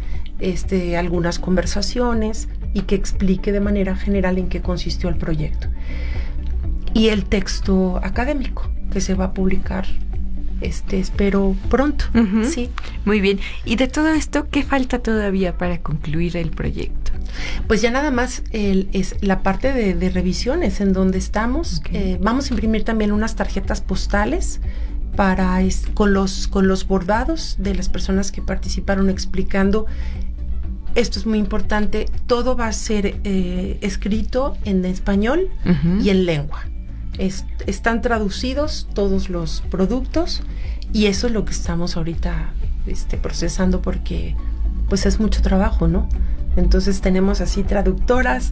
algunas conversaciones, y que explique de manera general en qué consistió el proyecto. Y el texto académico que se va a publicar espero pronto. Sí. Muy bien. Y de todo esto, ¿qué falta todavía para concluir el proyecto? Pues ya nada más es la parte de revisiones en donde estamos. Okay. Vamos a imprimir también unas tarjetas postales con los bordados de las personas que participaron, explicando. Esto es muy importante. Todo va a ser escrito en español y en lengua. Están traducidos todos los productos, y eso es lo que estamos ahorita procesando, porque pues es mucho trabajo, ¿no? Entonces tenemos así traductoras,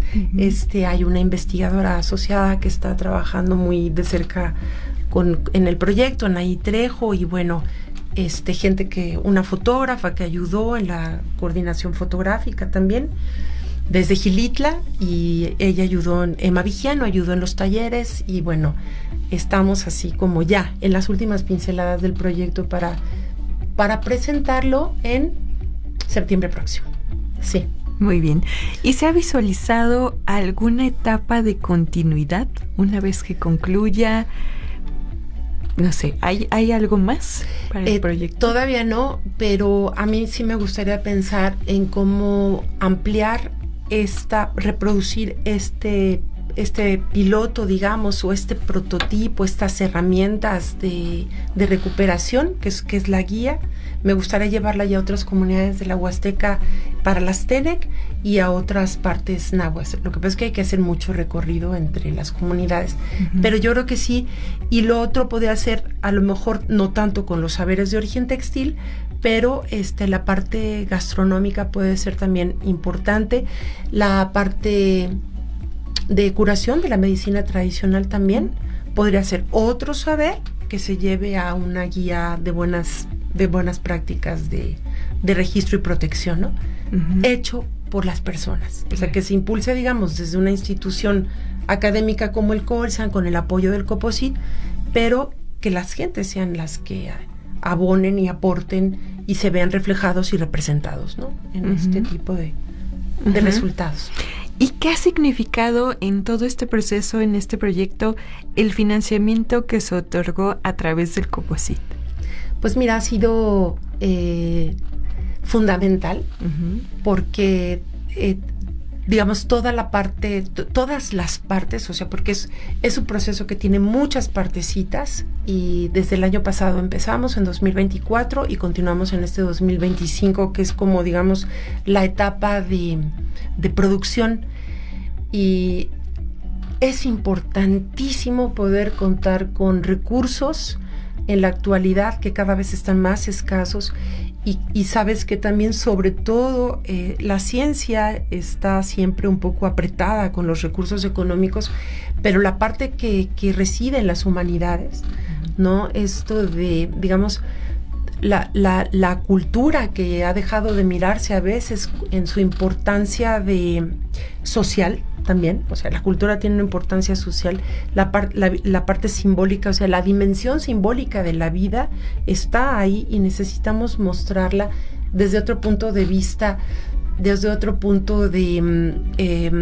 hay una investigadora asociada que está trabajando muy de cerca en el proyecto, Anaí Trejo, y bueno, una fotógrafa que ayudó en la coordinación fotográfica también, desde Gilitla, y ella Emma Vigiano ayudó en los talleres, y bueno, estamos así como ya en las últimas pinceladas del proyecto para presentarlo en septiembre próximo. Sí. Muy bien. ¿Y se ha visualizado alguna etapa de continuidad una vez que concluya? No sé, ¿hay algo más para el proyecto? Todavía no, pero a mí sí me gustaría pensar en cómo ampliar reproducir este piloto, digamos, o este prototipo, estas herramientas de recuperación, que es la guía. Me gustaría llevarla ya a otras comunidades de la Huasteca para las TENEC y a otras partes nahuas. Lo que pasa es que hay que hacer mucho recorrido entre las comunidades, pero yo creo que sí. Y lo otro podría ser, a lo mejor no tanto con los saberes de origen textil, pero la parte gastronómica puede ser también importante. La parte de curación de la medicina tradicional también podría ser otro saber que se lleve a una guía de buenas prácticas de registro y protección, ¿no? Hecho por las personas. O sea, que se impulse, digamos, desde una institución académica como el COLSAN, con el apoyo del COPOSIT, pero que las gentes sean las que abonen y aporten y se vean reflejados y representados, ¿no? En este tipo de resultados. ¿Y qué ha significado en todo este proceso, en este proyecto, el financiamiento que se otorgó a través del COPOSIT? Pues mira, ha sido fundamental porque, digamos, todas las partes, o sea, porque es un proceso que tiene muchas partecitas y desde el año pasado empezamos en 2024 y continuamos en este 2025, que es como, digamos, la etapa de producción, y es importantísimo poder contar con recursos en la actualidad que cada vez están más escasos y sabes que también, sobre todo, la ciencia está siempre un poco apretada con los recursos económicos, pero la parte que reside en las humanidades, ¿no? Esto de, digamos, la cultura que ha dejado de mirarse a veces en su importancia social también, o sea, la cultura tiene una importancia social, la parte simbólica, o sea, la dimensión simbólica de la vida está ahí y necesitamos mostrarla desde otro punto de vista, desde otro punto de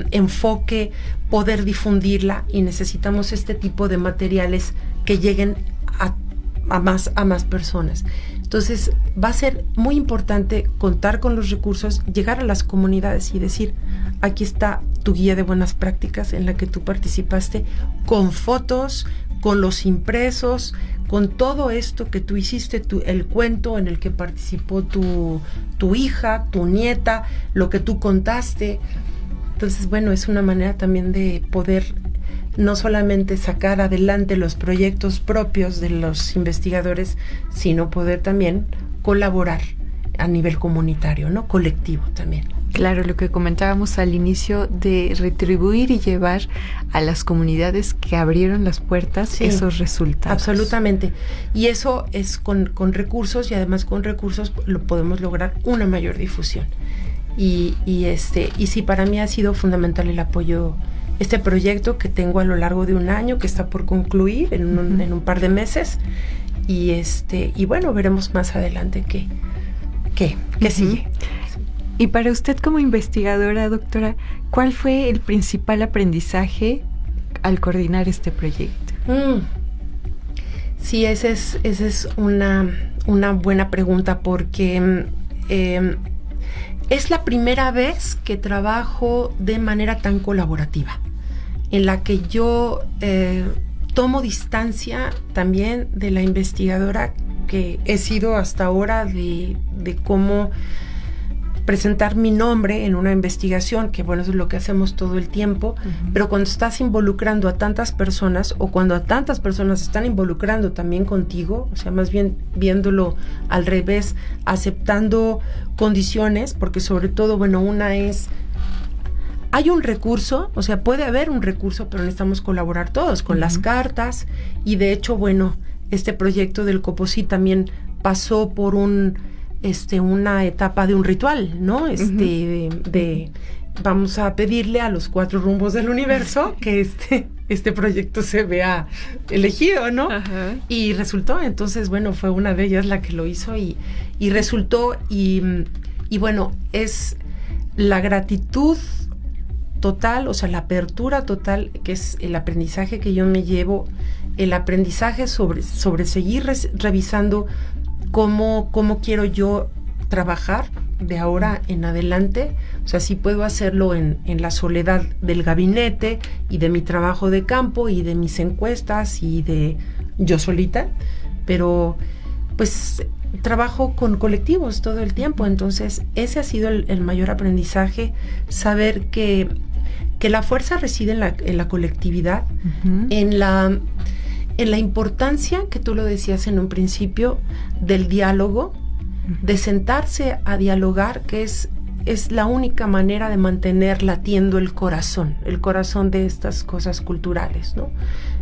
enfoque, poder difundirla, y necesitamos este tipo de materiales que lleguen a más personas. Entonces va a ser muy importante contar con los recursos, llegar a las comunidades y decir: aquí está tu guía de buenas prácticas en la que tú participaste, con fotos, con los impresos, con todo esto que tú hiciste, el cuento en el que participó tu hija, tu nieta, lo que tú contaste. Entonces, bueno, es una manera también de poder no solamente sacar adelante los proyectos propios de los investigadores, sino poder también colaborar a nivel comunitario, ¿no? Colectivo también. Claro, lo que comentábamos al inicio de retribuir y llevar a las comunidades que abrieron las puertas esos resultados. Absolutamente. Y eso es con recursos, y además con recursos lo podemos lograr una mayor difusión. Y sí, para mí ha sido fundamental el apoyo, este proyecto que tengo a lo largo de un año, que está por concluir en un par de meses, y bueno, veremos más adelante qué sigue. Y para usted como investigadora, doctora, ¿cuál fue el principal aprendizaje al coordinar este proyecto? Sí, esa es una buena pregunta, porque es la primera vez que trabajo de manera tan colaborativa, en la que yo tomo distancia también de la investigadora que he sido hasta ahora, de cómo presentar mi nombre en una investigación, que bueno, eso es lo que hacemos todo el tiempo, pero cuando estás involucrando a tantas personas, o cuando a tantas personas están involucrando también contigo, o sea, más bien viéndolo al revés, aceptando condiciones, porque sobre todo, bueno, una es: hay un recurso, o sea, puede haber un recurso, pero necesitamos colaborar todos con las cartas, y de hecho, bueno, este proyecto del COPOSIT también pasó por una etapa de un ritual, ¿no? Vamos a pedirle a los 4 rumbos del universo que este proyecto se vea elegido, ¿no? Y resultó, entonces, bueno, fue una de ellas la que lo hizo y resultó, y bueno, es la gratitud total, o sea, la apertura total, que es el aprendizaje que yo me llevo, el aprendizaje sobre seguir revisando cómo quiero yo trabajar de ahora en adelante. O sea, sí puedo hacerlo en la soledad del gabinete y de mi trabajo de campo y de mis encuestas y de yo solita, pero pues trabajo con colectivos todo el tiempo. Entonces ese ha sido el mayor aprendizaje, saber que la fuerza reside en la colectividad, uh-huh. en la importancia, que tú lo decías en un principio, del diálogo, de sentarse a dialogar, que es la única manera de mantener latiendo el corazón de estas cosas culturales, ¿no?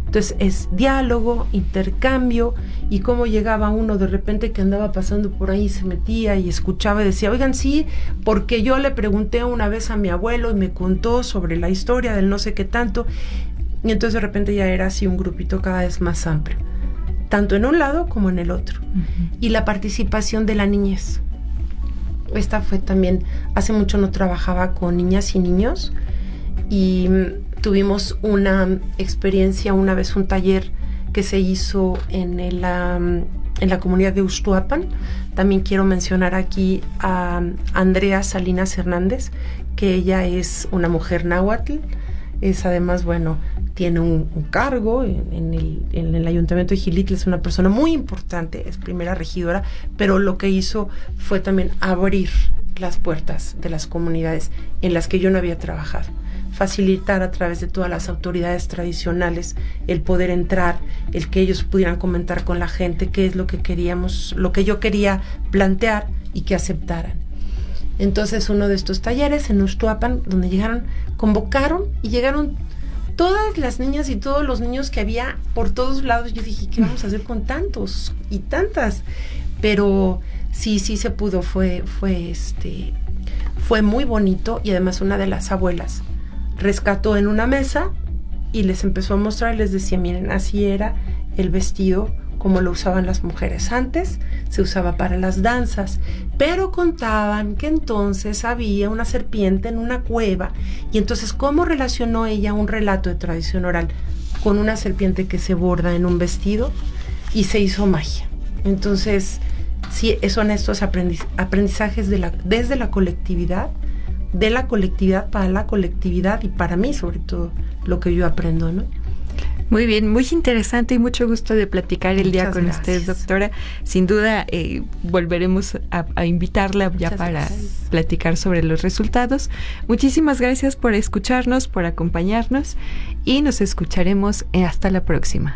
Entonces es diálogo, intercambio, y cómo llegaba uno de repente que andaba pasando por ahí, se metía y escuchaba y decía, oigan, sí, porque yo le pregunté una vez a mi abuelo y me contó sobre la historia del no sé qué tanto, y entonces de repente ya era así un grupito cada vez más amplio, tanto en un lado como en el otro. Uh-huh. Y la participación de la niñez. Esta fue también, hace mucho no trabajaba con niñas y niños, y tuvimos una experiencia, una vez un taller que se hizo en la comunidad de Uxtuapan. También quiero mencionar aquí a Andrea Salinas Hernández, que ella es una mujer náhuatl, es además, bueno, tiene un cargo en el Ayuntamiento de Xilitl, es una persona muy importante, es primera regidora, pero lo que hizo fue también abrir las puertas de las comunidades en las que yo no había trabajado, facilitar a través de todas las autoridades tradicionales el poder entrar, el que ellos pudieran comentar con la gente qué es lo que queríamos, lo que yo quería plantear y que aceptaran. Entonces uno de estos talleres en Uxtuapan, donde convocaron y llegaron todas las niñas y todos los niños que había por todos lados. Yo dije, ¿qué vamos a hacer con tantos y tantas? Pero sí se pudo, fue muy bonito, y además una de las abuelas rescató en una mesa y les empezó a mostrar y les decía, miren, así era el vestido como lo usaban las mujeres antes, se usaba para las danzas, pero contaban que entonces había una serpiente en una cueva, y entonces cómo relacionó ella un relato de tradición oral con una serpiente que se borda en un vestido, y se hizo magia. Entonces sí, son estos aprendizajes desde la colectividad, de la colectividad para la colectividad, y para mí sobre todo lo que yo aprendo, ¿no? Muy bien, muy interesante y mucho gusto de platicar el día con usted, doctora. Sin duda volveremos a invitarla ya para platicar sobre los resultados. Muchísimas gracias por escucharnos, por acompañarnos, y nos escucharemos hasta la próxima.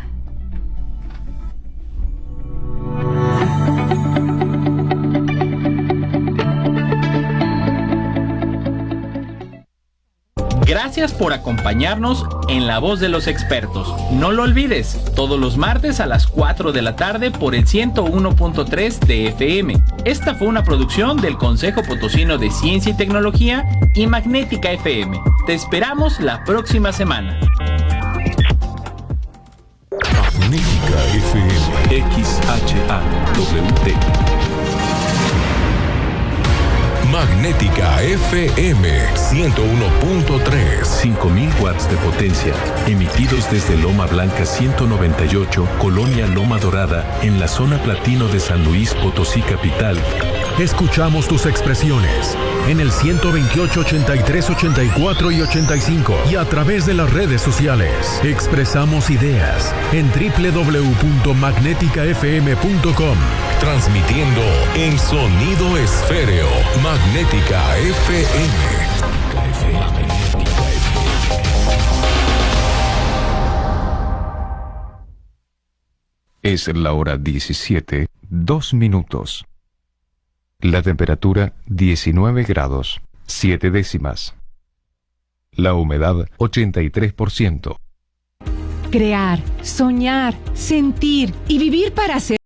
Gracias por acompañarnos en La Voz de los Expertos. No lo olvides, todos los martes a las 4 de la tarde por el 101.3 de FM. Esta fue una producción del Consejo Potosino de Ciencia y Tecnología y Magnética FM. Te esperamos la próxima semana. Magnética FM XHAWT. Magnética FM 101.3. 5000 watts de potencia, emitidos desde Loma Blanca 198, Colonia Loma Dorada, en la zona platino de San Luis Potosí capital. Escuchamos tus expresiones en el 128, 83, 84 y 85 y a través de las redes sociales. Expresamos ideas en www.magneticafm.com. Transmitiendo en sonido esféreo. Magnética FM. Es la hora 17, 2 minutos. La temperatura 19 grados, 7 décimas. La humedad 83%. Crear, soñar, sentir y vivir para ser.